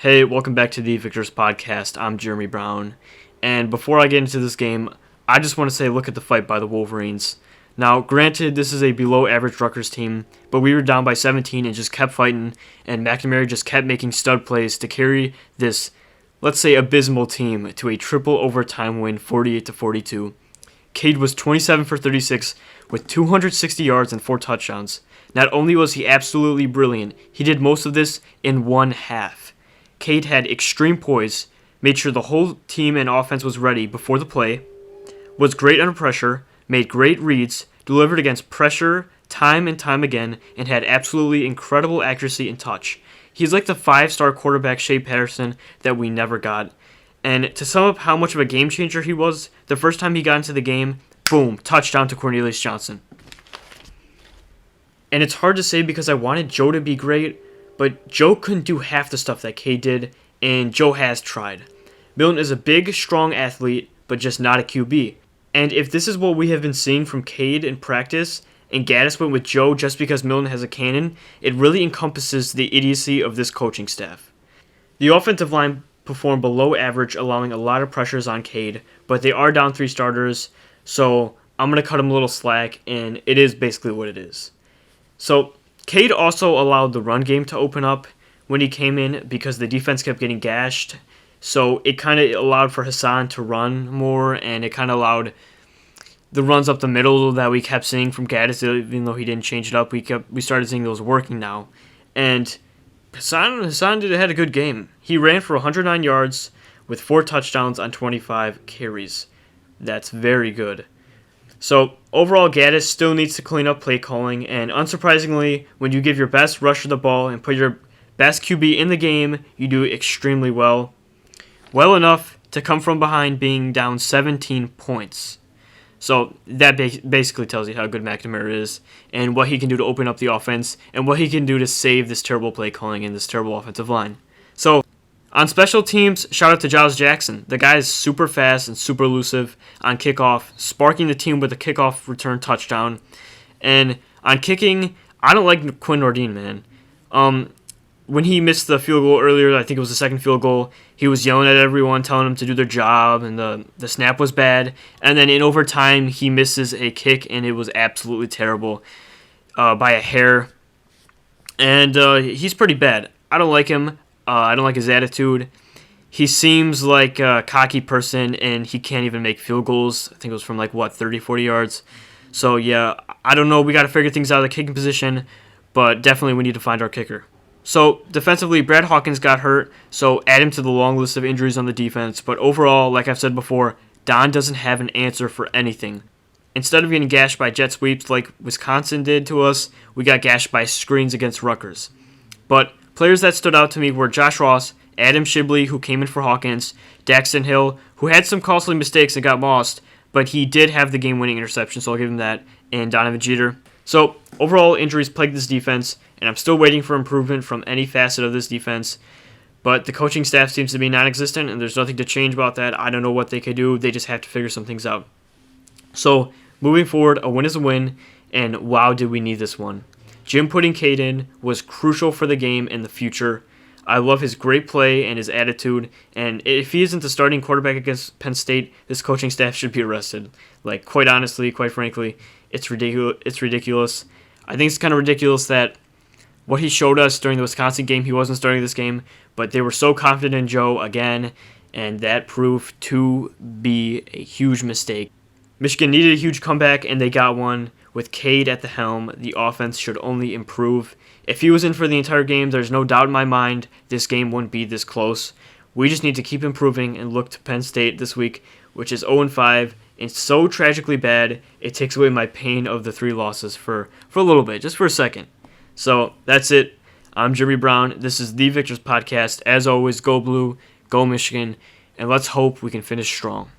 Hey, welcome back to the Victors Podcast. I'm Jeremy Brown. And before I get into this game, I just want to say look at the fight by the Wolverines. Now, granted, this is a below-average Rutgers team, but we were down by 17 and just kept fighting, and McNamara just kept making stud plays to carry this, let's say, abysmal team to a triple overtime win, 48-42. Cade was 27 for 36 with 260 yards and 4 touchdowns. Not only was he absolutely brilliant, he did most of this in one half. Cade had extreme poise, made sure the whole team and offense was ready before the play, was great under pressure, made great reads, delivered against pressure time and time again, and had absolutely incredible accuracy and touch. He's like the 5-star quarterback Shea Patterson that we never got. And to sum up how much of a game changer he was, the first time he got into the game, boom, touchdown to Cornelius Johnson. And it's hard to say because I wanted Joe to be great, but Joe couldn't do half the stuff that Cade did, and Joe has tried. Milton is a big, strong athlete, but just not a QB. And if this is what we have been seeing from Cade in practice, and Gaddis went with Joe just because Milton has a cannon, it really encompasses the idiocy of this coaching staff. The offensive line performed below average, allowing a lot of pressures on Cade, but they are down 3 starters, so I'm going to cut him a little slack, and it is basically what it is. So, Cade also allowed the run game to open up when he came in because the defense kept getting gashed. So it kind of allowed for Hassan to run more, and it kind of allowed the runs up the middle that we kept seeing from Gaddis, even though he didn't change it up. We started seeing those working now. And Hassan had a good game. He ran for 109 yards with 4 touchdowns on 25 carries. That's very good. So, overall, Gaddis still needs to clean up play calling, and unsurprisingly, when you give your best rusher the ball and put your best QB in the game, you do extremely well. Well enough to come from behind being down 17 points. So, that basically tells you how good McNamara is, and what he can do to open up the offense, and what he can do to save this terrible play calling and this terrible offensive line. So, on special teams, shout out to Giles Jackson. The guy is super fast and super elusive on kickoff, sparking the team with a kickoff return touchdown. And on kicking, I don't like Quinn Nordine, man. When he missed the field goal earlier, I think it was the second field goal, he was yelling at everyone, telling them to do their job, and the snap was bad. And then in overtime, he misses a kick, and it was absolutely terrible by a hair. And he's pretty bad. I don't like him. I don't like his attitude. He seems like a cocky person, and he can't even make field goals. I think it was from 30, 40 yards. So, yeah, I don't know. We got to figure things out of the kicking position, but definitely we need to find our kicker. So, defensively, Brad Hawkins got hurt, so add him to the long list of injuries on the defense. But overall, like I've said before, Don doesn't have an answer for anything. Instead of getting gashed by jet sweeps like Wisconsin did to us, we got gashed by screens against Rutgers. But players that stood out to me were Josh Ross, Adam Shibley, who came in for Hawkins, Daxton Hill, who had some costly mistakes and got lost, but he did have the game-winning interception, so I'll give him that, and Donovan Jeter. So, overall, injuries plagued this defense, and I'm still waiting for improvement from any facet of this defense, but the coaching staff seems to be non-existent, and there's nothing to change about that. I don't know what they could do. They just have to figure some things out. So, moving forward, a win is a win, and wow, did we need this one. Jim putting Cade in was crucial for the game and the future. I love his great play and his attitude, and if he isn't the starting quarterback against Penn State, this coaching staff should be arrested. Quite honestly, quite frankly, it's ridiculous. I think it's kind of ridiculous that what he showed us during the Wisconsin game, he wasn't starting this game, but they were so confident in Joe again, and that proved to be a huge mistake. Michigan needed a huge comeback, and they got one. With Cade at the helm, the offense should only improve. If he was in for the entire game, there's no doubt in my mind this game wouldn't be this close. We just need to keep improving and look to Penn State this week, which is 0-5. It's so tragically bad, it takes away my pain of the 3 losses for a little bit, just for a second. So, that's it. I'm Jeremy Brown. This is The Victors Podcast. As always, go Blue, go Michigan, and let's hope we can finish strong.